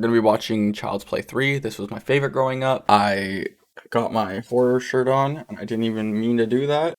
we're gonna be watching Child's Play 3. This was my favorite growing up. I got my horror shirt on, and I didn't even mean to do that.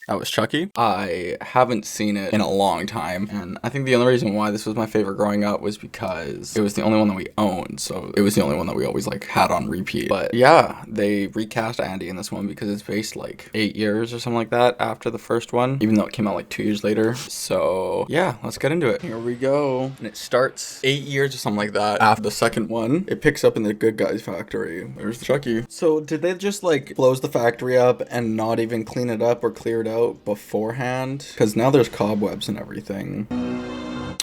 That was Chucky. I haven't seen it in a long time, and I think the only reason why this was my favorite growing up was because it was the only one that we owned, so it was the only one that we always had on repeat. But yeah, they recast Andy in this one because it's based 8 years or something like that after the first one, even though it came out 2 years later. So yeah, let's get into it. Here we go. And it starts 8 years or something like that after the second one. It picks up in the good guy's factory. There's Chucky. So did they just close the factory up and not even clean it up or clear it out beforehand? Because now there's cobwebs and everything.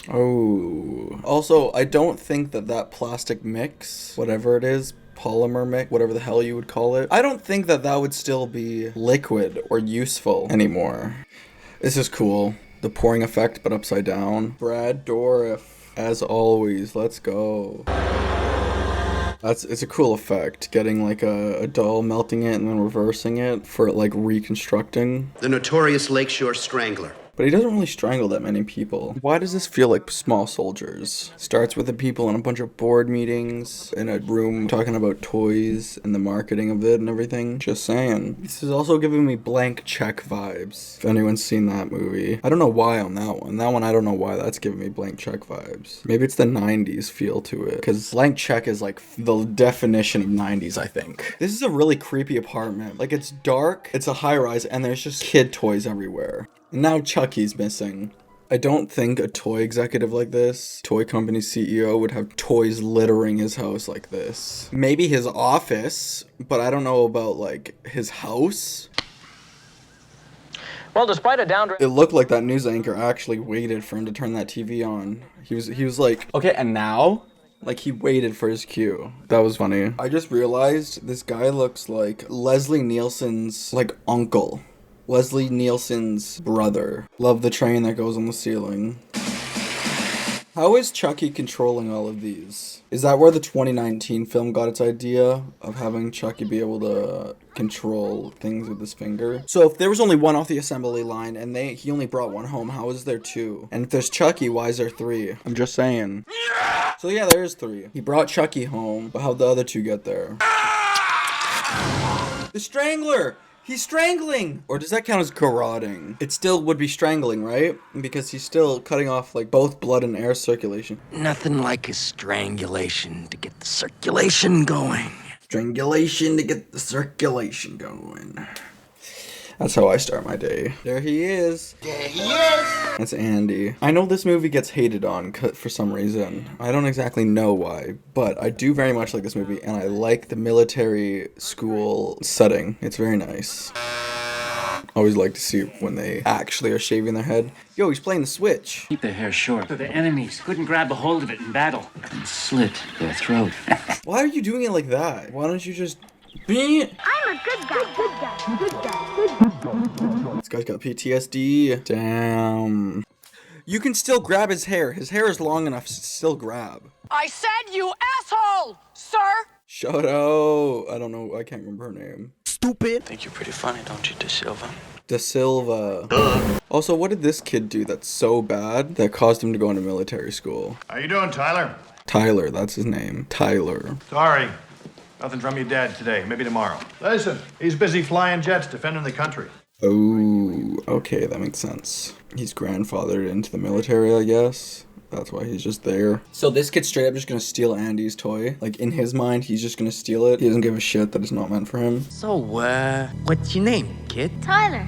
Oh. Also, I don't think that plastic mix, whatever it is, polymer mix, whatever the hell you would call it, I don't think that would still be liquid or useful anymore. This is cool. The pouring effect, but upside down. Brad Dourif, as always. Let's go. It's a cool effect, getting a doll, melting it and then reversing it for reconstructing. The notorious Lakeshore Strangler. But he doesn't really strangle that many people. Why does this feel like Small Soldiers? Starts with the people in a bunch of board meetings in a room talking about toys and the marketing of it and everything. Just saying. This is also giving me Blank Check vibes, if anyone's seen that movie. I don't know why on that one. That one, I don't know why that's giving me Blank Check vibes. Maybe it's the 90s feel to it. Because Blank Check is the definition of 90s, I think. This is a really creepy apartment. It's dark, it's a high rise, and there's just kid toys everywhere. Now Chucky's missing. I don't think a toy executive like this, toy company CEO, would have toys littering his house like this. Maybe his office, but I don't know about his house. Well, despite a downgrade, it looked like that news anchor actually waited for him to turn that TV on. He was like, okay, and now? He waited for his cue. That was funny. I just realized this guy looks like Leslie Nielsen's uncle. Leslie Nielsen's brother. Love the train that goes on the ceiling. How is Chucky controlling all of these? Is that where the 2019 film got its idea of having Chucky be able to control things with his finger? So if there was only one off the assembly line and he only brought one home, how is there two? And if there's Chucky, why is there three? I'm just saying. So yeah, there is three. He brought Chucky home, but how'd the other two get there? The Strangler! He's strangling! Or does that count as garroting? It still would be strangling, right? Because he's still cutting off both blood and air circulation. Nothing like a strangulation to get the circulation going. Strangulation to get the circulation going. That's how I start my day. There he is. There he is. That's Andy. I know this movie gets hated on for some reason. I don't exactly know why, but I do very much like this movie, and I like the military school setting. It's very nice. Always like to see when they actually are shaving their head. Yo, he's playing the Switch. Keep their hair short so the enemies couldn't grab a hold of it in battle and slit their throat. Why are you doing it like that? Why don't you just... I'm a good guy. This guy's got PTSD. Damn. You can still grab his hair. His hair is long enough to still grab. I said you asshole, sir! Shut up. I don't know. I can't remember her name. Stupid. Think you're pretty funny, don't you, De Silva? De Silva. Also, what did this kid do that's so bad that caused him to go into military school? How you doing, Tyler? Tyler, that's his name. Tyler. Sorry. Nothing from your dad today. Maybe tomorrow. Listen, he's busy flying jets, defending the country. Oh, okay, that makes sense. He's grandfathered into the military, I guess. That's why he's just there. So this kid's straight up just gonna steal Andy's toy. In his mind, he's just gonna steal it. He doesn't give a shit that it's not meant for him. So, what's your name, kid? Tyler,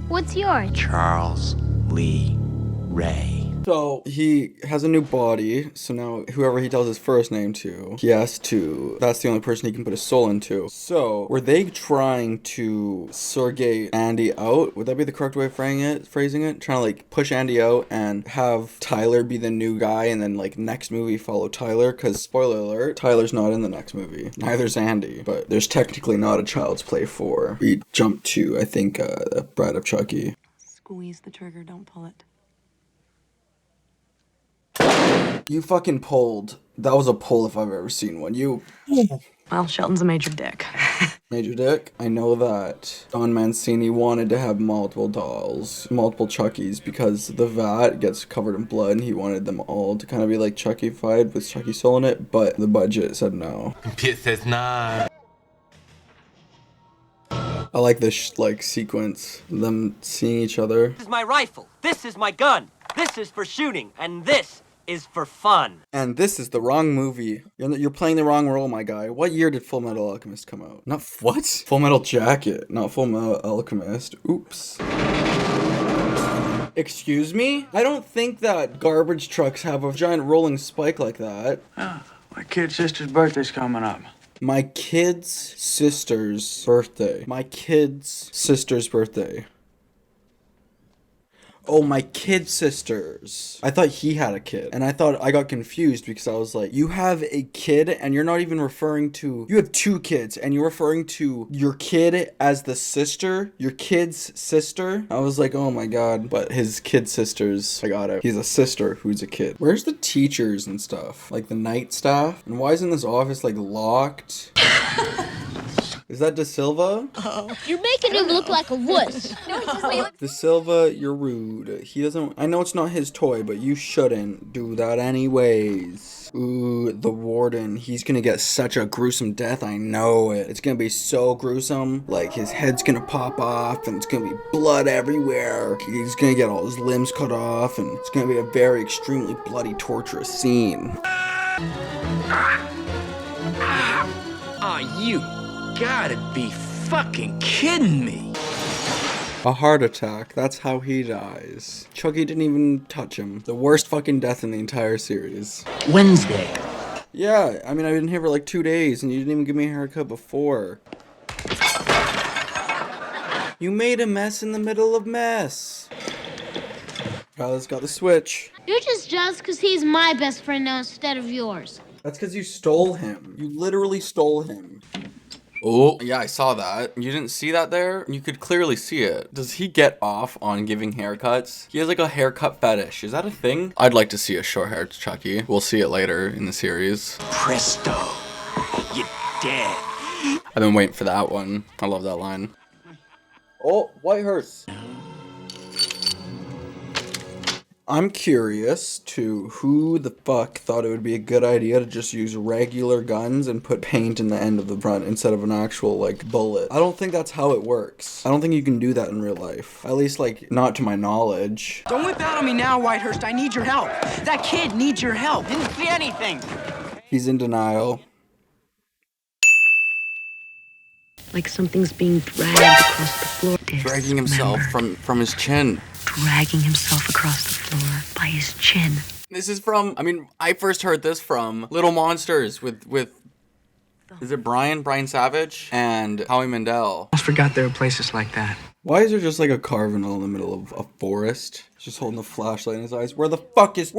what's yours? Charles Lee Ray. So he has a new body, so now whoever he tells his first name to, that's the only person he can put his soul into. So, were they trying to surrogate Andy out? Would that be the correct way of phrasing it? Trying to push Andy out and have Tyler be the new guy and then next movie follow Tyler? Because, spoiler alert, Tyler's not in the next movie. Neither's Andy, but there's technically not a Child's Play 4. We jump to, I think, Bride of Chucky. Squeeze the trigger, don't pull it. You fucking pulled. That was a pull if I've ever seen one. You... Well, Shelton's a major dick. Major Dick, I know that Don Mancini wanted to have multiple dolls, multiple Chuckies, because the vat gets covered in blood and he wanted them all to kind of be like Chucky-fied with Chucky soul in it, but the budget said no. Pit says nah. I like this like sequence, them seeing each other. This is my rifle, this is my gun, this is for shooting, and this is for fun. And this is the wrong movie. You're playing the wrong role, my guy. What year did Full Metal Alchemist come out? Not what? Full Metal Jacket, not Full Metal Alchemist. Oops. Excuse me? I don't think that garbage trucks have a giant rolling spike like that. Oh, my kid's sister's birthday's coming up. My kid's sister's birthday. My kid's sister's birthday. Oh, my kid sisters. I thought he had a kid. And I got confused because I was like, you have a kid and you're not even referring to, you have two kids and you're referring to your kid as the sister, your kid's sister. I was like, oh my God. But his kid sisters, I got it. He's a sister who's a kid. Where's the teachers and stuff? Like the night staff? And why isn't this office like locked? Is that De Silva? You're making him look like a wuss. De Silva, you're rude. He doesn't... I know it's not his toy, but you shouldn't do that anyways. Ooh, the warden. He's gonna get such a gruesome death. I know it. It's gonna be so gruesome. Like, his head's gonna pop off, and it's gonna be blood everywhere. He's gonna get all his limbs cut off, and it's gonna be a very extremely bloody, torturous scene. You gotta be fucking kidding me. A heart attack. That's how he dies. Chucky didn't even touch him. The worst fucking death in the entire series. Wednesday. Yeah, I mean, I've been here for like 2 days, and you didn't even give me a haircut before. You made a mess in the middle of mess. Kyla's got the switch. You're just jealous because he's my best friend now instead of yours. That's because you stole him. You literally stole him. Oh, yeah, I saw that. You didn't see that there? You could clearly see it. Does he get off on giving haircuts? He has like a haircut fetish. Is that a thing? I'd like to see a short-haired Chucky. We'll see it later in the series. Presto. You're dead. I've been waiting for that one. I love that line. Oh, Whitehurst. I'm curious to who the fuck thought it would be a good idea to just use regular guns and put paint in the end of the front instead of an actual, like, bullet. I don't think that's how it works. I don't think you can do that in real life. At least, like, not to my knowledge. Don't whip out on me now, Whitehurst. I need your help. That kid needs your help. Didn't see anything. He's in denial. Like something's being dragged across the floor. Dragging himself from his chin. Dragging himself across the floor by his chin. This is from, I mean, I first heard this from Little Monsters with is it Brian Savage and Howie Mandel. I forgot there were places like that. Why is there just like a Carvinal in the middle of a forest? He's just holding a flashlight in his eyes. Where the fuck is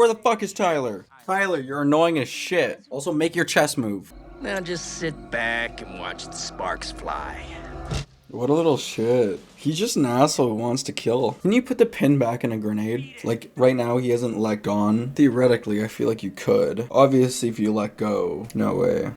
Tyler? Tyler, you're annoying as shit. Also, make your chest move. Now just sit back and watch the sparks fly. What a little shit. He's just an asshole who wants to kill. Can you put the pin back in a grenade? Like, right now he hasn't let gone. Theoretically, I feel like you could. Obviously, if you let go, no way.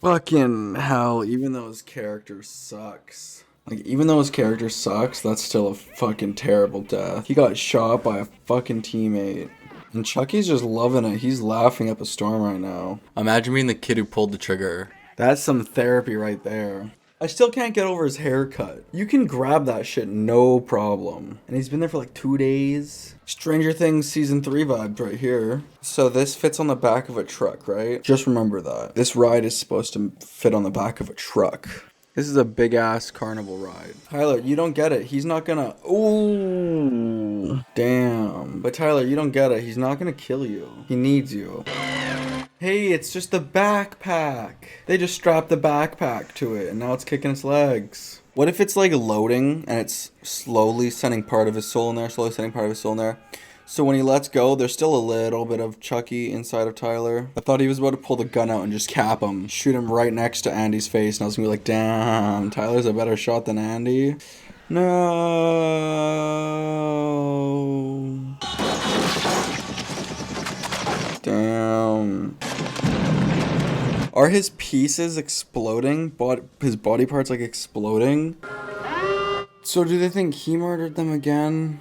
Fucking hell, even though his character sucks. Like, even though his character sucks, that's still a fucking terrible death. He got shot by a fucking teammate. And Chucky's just loving it. He's laughing up a storm right now. Imagine being the kid who pulled the trigger. That's some therapy right there. I still can't get over his haircut. You can grab that shit no problem. And he's been there for like 2 days. Stranger Things Season 3 vibes right here. So this fits on the back of a truck, right? Just remember that. This ride is supposed to fit on the back of a truck. This is a big ass carnival ride. Tyler, you don't get it. He's not gonna... Ooh. Damn. But Tyler, you don't get it. He's not gonna kill you. He needs you. Hey, it's just the backpack. They just strapped the backpack to it and now it's kicking its legs. What if it's like loading and it's slowly sending part of his soul in there, slowly sending part of his soul in there? So when he lets go, there's still a little bit of Chucky inside of Tyler. I thought he was about to pull the gun out and just cap him. Shoot him right next to Andy's face. And I was gonna be like, damn, Tyler's a better shot than Andy. No. Are his pieces exploding? His body parts like exploding? So do they think he murdered them again?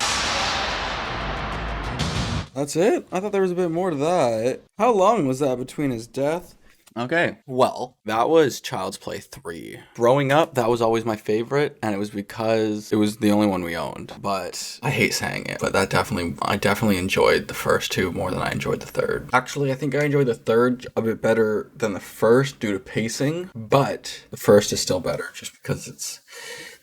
That's it? I thought there was a bit more to that. How long was that between his death? Okay, well, that was Child's Play 3. Growing up, that was always my favorite, and it was because it was the only one we owned. But I hate saying it, but I definitely enjoyed the first two more than I enjoyed the third. Actually, I think I enjoyed the third a bit better than the first due to pacing, but the first is still better just because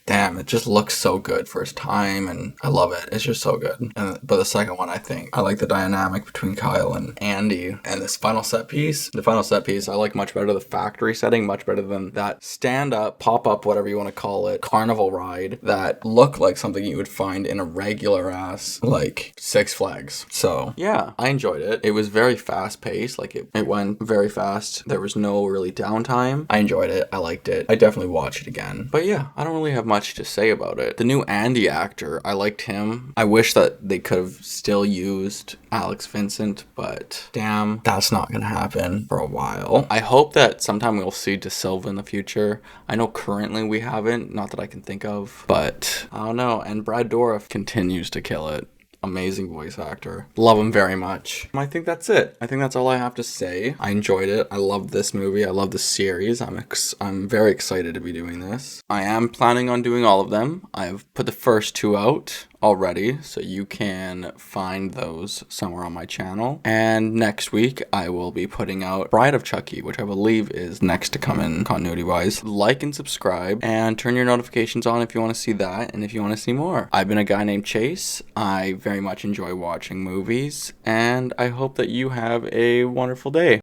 damn, it just looks so good for its time, and I love it. It's just so good. But the second one, I like the dynamic between Kyle and Andy, and this final set piece. The final set piece, I like much better. The factory setting, much better than that stand-up, pop-up, whatever you want to call it, carnival ride that looked like something you would find in a regular-ass, like, Six Flags. So, yeah, I enjoyed it. It was very fast-paced. Like, it went very fast. There was no really downtime. I enjoyed it. I liked it. I definitely watch it again. But yeah, I don't really have much to say about it. The new Andy actor, I liked him. I wish that they could have still used Alex Vincent, but damn, that's not gonna happen for a while. I hope that sometime we'll see De Silva in the future. I know currently we haven't, not that I can think of, but I don't know. And Brad Dourif continues to kill it. Amazing voice actor. Love him very much. I think that's it. I think that's all I have to say. I enjoyed it. I love this movie. I love the series. I'm very excited to be doing this. I am planning on doing all of them. I've put the first two out already, so you can find those somewhere on my channel. And next week, I will be putting out Bride of Chucky, which I believe is next to come in continuity-wise. Like and subscribe, and turn your notifications on if you want to see that, and if you want to see more. I've been a guy named Chase. I very much enjoy watching movies, and I hope that you have a wonderful day.